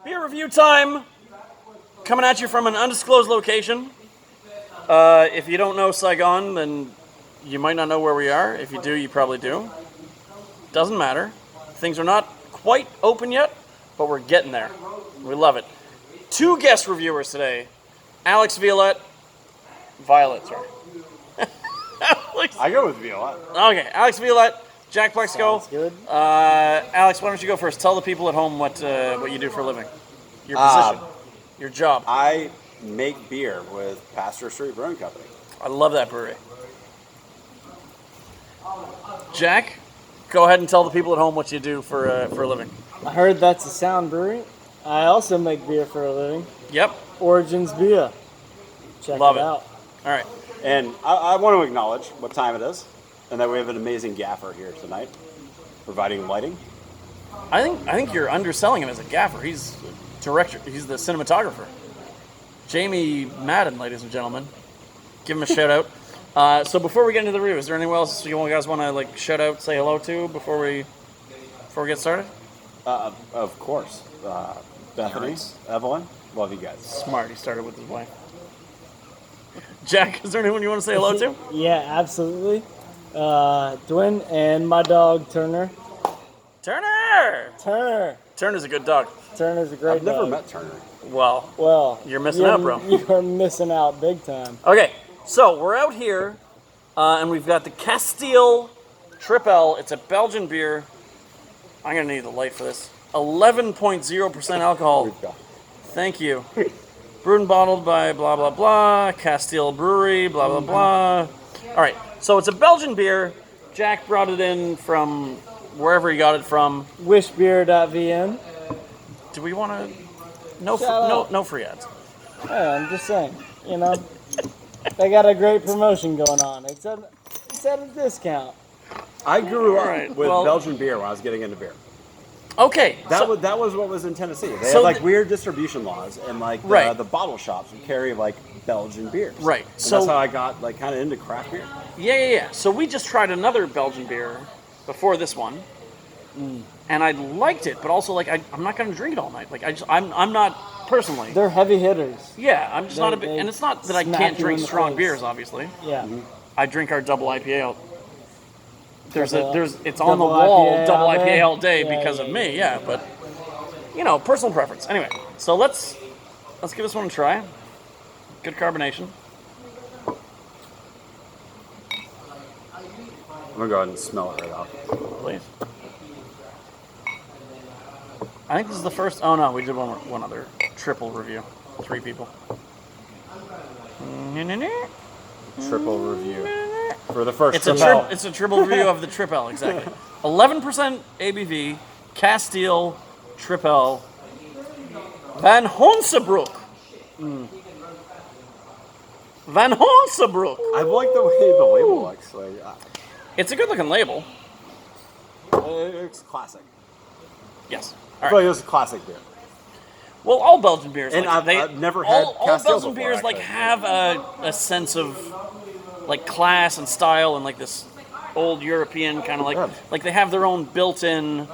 Beer review time. Coming at you from an undisclosed location. If you don't know Saigon, then you might not know where we are. If you do, you probably do. Doesn't matter. Things are not quite open yet, but we're getting there. We love it. 2 guest reviewers today. Alex Violette. Violet, sorry. I go with Violette. Okay, Alex Violette, Jack Plexico. Sounds good. Alex, why don't you go first? Tell the people at home what you do for a living. Your position. Your job. I make beer with Pastor Street Brewing Company. I love that brewery. Jack, go ahead and tell the people at home what you do for a living. I heard that's a sound brewery. I also make beer for a living. Yep. Origins Beer. Check Love it it. out. All right. And I want to acknowledge what time it is, and that we have an amazing gaffer here tonight, providing lighting. I think you're underselling him as a gaffer. He's director. He's the cinematographer. Jamie Madden, ladies and gentlemen. Give him a shout out. So before we get into the review, is there anyone else you guys want to shout out, say hello to before we get started? Of course. Bethany, Evelyn, love you guys. Smart. He started with his wife. Jack, is there anyone you want to say hello to? Yeah, absolutely. Dwayne and my dog Turner. Turner. Turner's a good dog. Turner's a great I've never dog. met Turner. Well, you're missing out, bro. You're missing out big time. Okay, so we're out here, and we've got the Kasteel Tripel. It's a Belgian beer. I'm gonna need the light for this. 11.0% alcohol. Here we go. Thank you. Brewed and bottled by blah blah blah. Kasteel Brewery. Blah blah blah. All right, so it's a Belgian beer. Jack brought it in from wherever he got it from. Wishbeer.vn. Do we want to? No free ads. Yeah, I'm just saying. They got a great promotion going on. It's at a discount. I grew up Alright, with well- Belgian beer when I was getting into beer. Okay. That was what was in Tennessee. They So had weird distribution laws, and Right. the bottle shops would carry Belgian beers. Right. And So- that's how I got kind of into craft beer. Yeah. So we just tried another Belgian beer before this one, and I liked it, but also I'm not going to drink it all night. I'm not personally. They're heavy hitters. Yeah, I'm just not a big, they and it's not that I smack can't you drink in the strong face. beers. Obviously, Yeah. I drink our double IPA. It's on the Double wall, IPA double all IPA day? all day Yeah, because yeah, of me. Yeah, but personal preference. Anyway, so let's give this one a try. Good carbonation. I'm gonna go ahead and smell it right off. Please. I think this is the first. Oh no, we did one other triple review. 3 people. Triple review for the first. It's a triple review of the Tripel, exactly. 11% ABV, Kasteel Tripel, Vanhonsebrouck. Vanhonsebrouck. I like the way the label looks. It's a good looking label. It's classic. Yes. I All feel right. like it's a classic beer. Well, all Belgian beers, And I've never had all Kasteel Belgian before, beers actually. have a sense of class and style and this old European kind of Yeah. they have their own built-in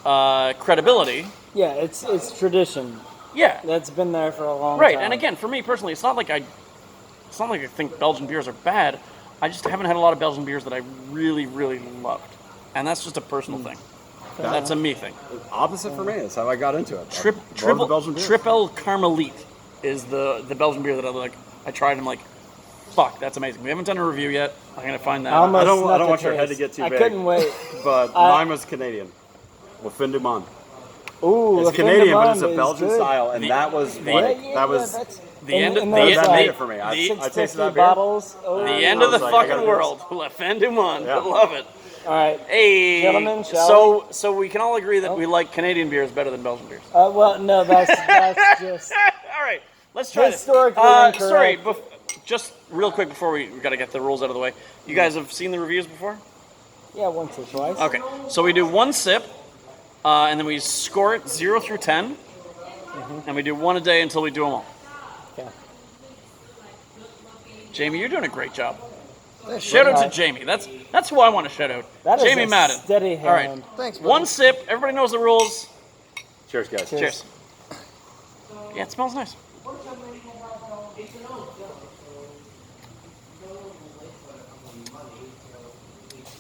credibility. Yeah, it's tradition. Yeah. That's been there for a long Right, time. and again, for me personally, it's not like I think Belgian beers are bad. I just haven't had a lot of Belgian beers that I really, really loved, and that's just a personal thing. That's a me thing. Opposite for me. That's how I got into it. Triple the Belgian beer. Tripel Carmelite is the Belgian beer that I tried. And I'm like, fuck, that's amazing. We haven't done a review yet. I'm gonna find that. I almost I don't snuck want a your head to taste. get too I big. couldn't wait. But mine was Canadian. Le Fin du Monde. Ooh, It's Le Fin Canadian, du but it's Monde a is Belgian good. style, and that was that was that's the end of and the those, that end- made the- it for me. I the- tasted 650 that beer. bottles. Oh. The I end of the was like, I fucking gotta do world. Le Fin du Monde. Yeah. I love it. All right. Hey, Gentlemen, shall so we can all agree that we like Canadian beers better than Belgian beers. Well, no, that's just All right, let's try this. Historically Sorry, incorrect. just real quick before we got to get the rules out of the way. You guys have seen the reviews before? yeah, once or twice. Okay, so we do 1 sip, and then we score it 0 through 10, and we do 1 a day until we do them all. Okay. Jamie, you're doing a great job. Shout out to Jamie. That's who I want to shout out. That is Jamie a Madden. steady All right. hand. Thanks, buddy. 1 sip. Everybody knows the rules. Cheers, guys. Cheers. Cheers. Yeah, it smells nice.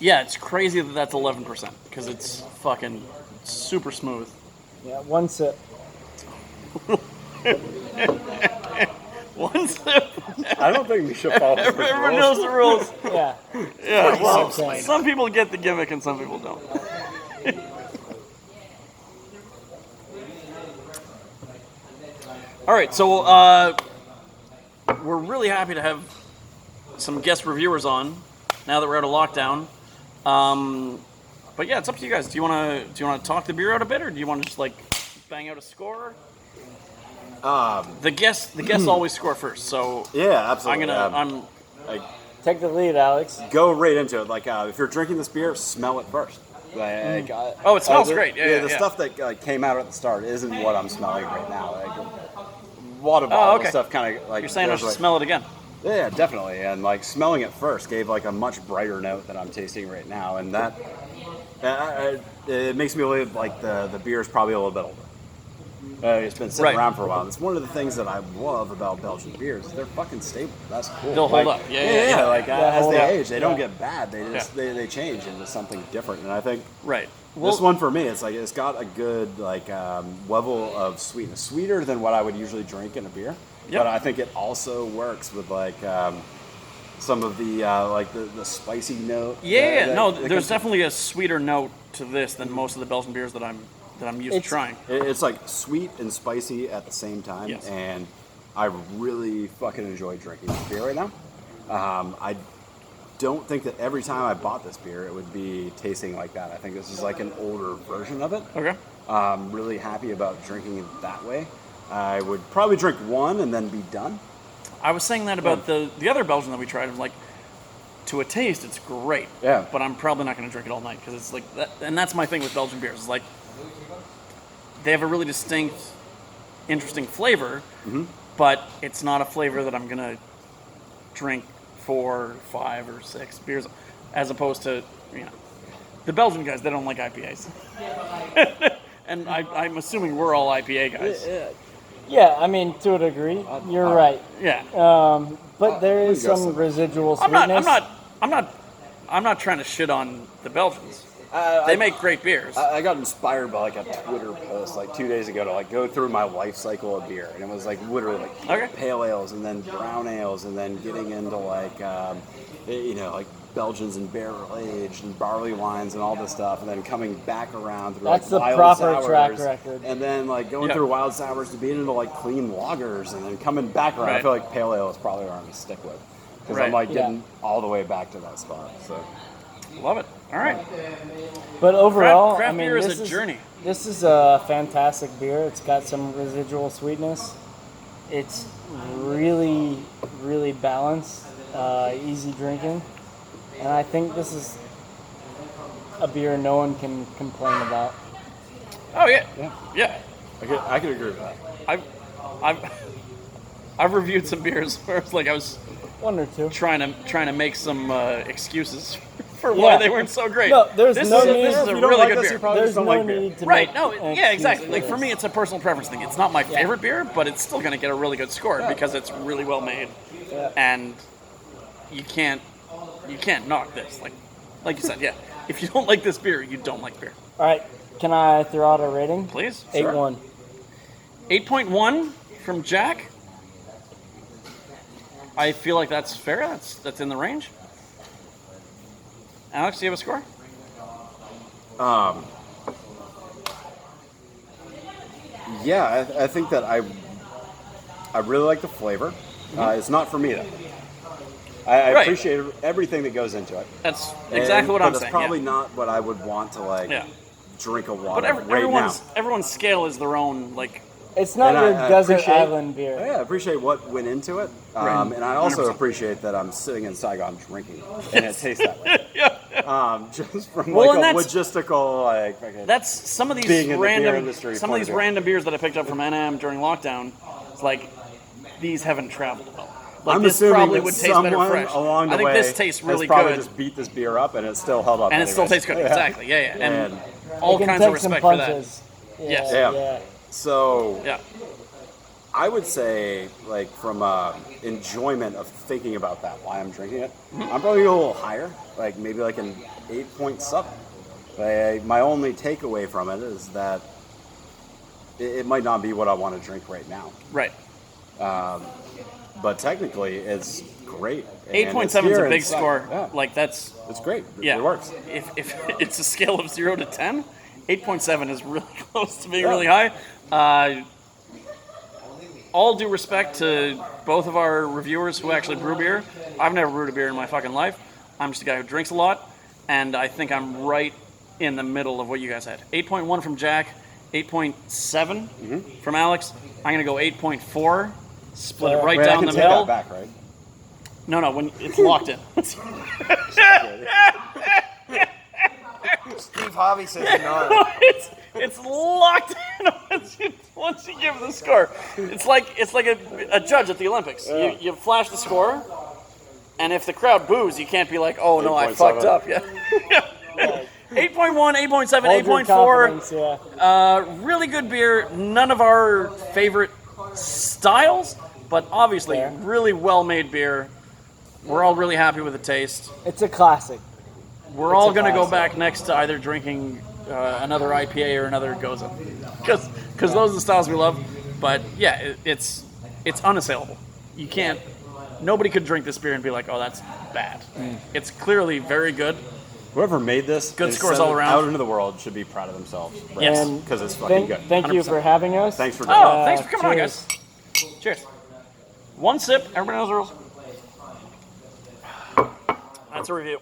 Yeah, it's crazy that that's 11% because it's fucking super smooth. Yeah, one sip. One sip. I don't think we should follow the Everyone rules. knows the rules. Yeah. Yeah, well, Insane. some people get the gimmick and some people don't. All right, so we're really happy to have some guest reviewers on now that we're out of lockdown. But yeah, it's up to you guys. Do you want to talk the beer out a bit, or do you want to just like bang out a score? The guests always score first, so Yeah, absolutely. Take the lead, Alex. Go right into it. Like, if you're drinking this beer, smell it first. Like, Oh, it smells the- great. Yeah, the yeah. stuff that came out at the start isn't what I'm smelling right now. Like, water Oh, bottle okay. stuff kind of like. You're saying I goes should like- smell it again? Yeah, definitely. And like smelling it first gave like a much brighter note that I'm tasting right now, and that it makes me believe like the beer is probably a little bit older. It's been sitting Right. around for a while. It's one of the things that I love about Belgian beers. They're fucking stable. That's cool. They'll hold Like, up. Yeah. Like Yeah, as hold they up. age, they don't Yeah. get bad. They just they change into something different. And I think Right. this one for me, it's like it's got a good like level of sweetness, sweeter than what I would usually drink in a beer. Yep. But I think it also works with like some of the like the spicy note. Yeah, that- no, that there's comes- definitely a sweeter note to this than most of the Belgian beers that I'm used to It's- trying. It's like sweet and spicy at the same time, Yes. and I really fucking enjoy drinking this beer right now. I don't think that every time I bought this beer, it would be tasting like that. I think this is like an older version of it. Okay. I'm really happy about drinking it that way. I would probably drink one and then be done. I was saying that about the other Belgian that we tried. I'm like, to a taste, it's great. Yeah. But I'm probably not going to drink it all night because it's like that, and that's my thing with Belgian beers. It's like they have a really distinct, interesting flavor, but it's not a flavor that I'm going to drink 4, 5, or 6 beers, as opposed to the Belgian guys. They don't like IPAs, and I'm assuming we're all IPA guys. Yeah, I mean, to a degree, you're right. Yeah. But there is go some some. residual I'm sweetness. not trying to shit on the Belgians. They make great beers. I got inspired by like a Twitter post like 2 days ago to like go through my life cycle of beer, and it was like literally like Okay. pale ales and then brown ales and then getting into like like Belgians and barrel aged and barley wines and all this stuff, and then coming back around through That's the like wild proper sours, track record. and then like going Yeah. through wild sours to being into like clean lagers, and then coming back around. I Right. feel like pale ale is probably where I'm gonna stick with because Right. I'm like Yeah. getting all the way back to that spot. So. Love it. All right. But overall, Craft I mean, beer is this a journey. This is a fantastic beer. It's got some residual sweetness. It's really, really balanced, easy drinking, and I think this is a beer no one can complain about. Oh yeah. Yeah. I could agree with that. I've reviewed some beers where it's like I was One or two. trying to make some excuses for why Yeah. they weren't so great. No, there's this no is, need- this is If a you don't really like good this, beer. you probably There's just no don't like beer. need to Right? make No. an Yeah. excuse Exactly. Like for this. me, it's a personal preference thing. It's not my favorite beer, but it's still going to get a really good score because it's really well made, Yeah. and you can't knock this. Like you said, yeah. If you don't like this beer, you don't like beer. All right, can I throw out a rating? Please. 8-1. 8.1 from Jack. I feel like that's fair. That's in the range. Alex, do you have a score? Yeah, I think that I really like the flavor. It's not for me though. I Right. appreciate everything that goes into it. That's exactly what but I'm it's saying. probably yeah. not what I would want to like Yeah. drink a water But right now. everyone's scale is their own. Like, It's not And your I desert appreciate- island beer. Yeah, I appreciate what went into it, Right. and I also 100%. appreciate that I'm sitting in Saigon drinking, and it tastes that way. Just from Well, like and a that's- logistical like. fucking- that's some of these Being in the beer random industry some of point these of view. random beers that I picked up from NM during lockdown. It's like these haven't traveled well. Like I'm this assuming probably that would taste better someone fresh. along the I think way this tastes really has probably good, just beat this beer up, and it still held up. and it still anyways. tastes good. Yeah. Exactly. Yeah. And And all It can kinds of take some respect for that. punches. Yes. Yeah. Yeah. So Yeah. I would say, like, from enjoyment of thinking about that, why I'm drinking it, I'm probably a little higher, like maybe like an 8.7. My only takeaway from it is that it might not be what I want to drink right now. Right. But technically, it's great. 8.7 is a big score. Yeah. Like that's It's great. yeah. It works. If it's a scale of 0 to 10, 8.7 is really close to being Yeah. really high. All due respect to both of our reviewers who actually brew beer. I've never brewed a beer in my fucking life. I'm just a guy who drinks a lot, and I think I'm right in the middle of what you guys had. 8.1 from Jack, 8.7 from Alex. I'm gonna go 8.4. Split it right Wait, I down can the take middle. that back, right? No, when it's locked in. Steve Harvey says no. it's locked in once you give the score. It's like a judge at the Olympics. You flash the score, and if the crowd boos, you can't be like, oh no, I 8.7. fucked up. Yeah. 8.1, 8.7, Hold your 8.4. confidence, yeah. Really good beer. None of our favorite styles, but obviously Fair. really well-made beer. We're all really happy with the taste. It's a classic. We're all a going to go classic. back next to either drinking another IPA or another Goza, because those are the styles we love. But yeah, it's unassailable. You can't. Nobody could drink this beer and be like, "Oh, that's bad." It's clearly very good. Whoever made this, Good and scores sent all it around. out into the world should be proud of themselves. Yes. And Because it's fucking good. Thank you 100%. for having us. Thanks for doing Oh, it. thanks for coming on, cheers. guys. Cheers. One sip. Everybody knows the rules. That's a review.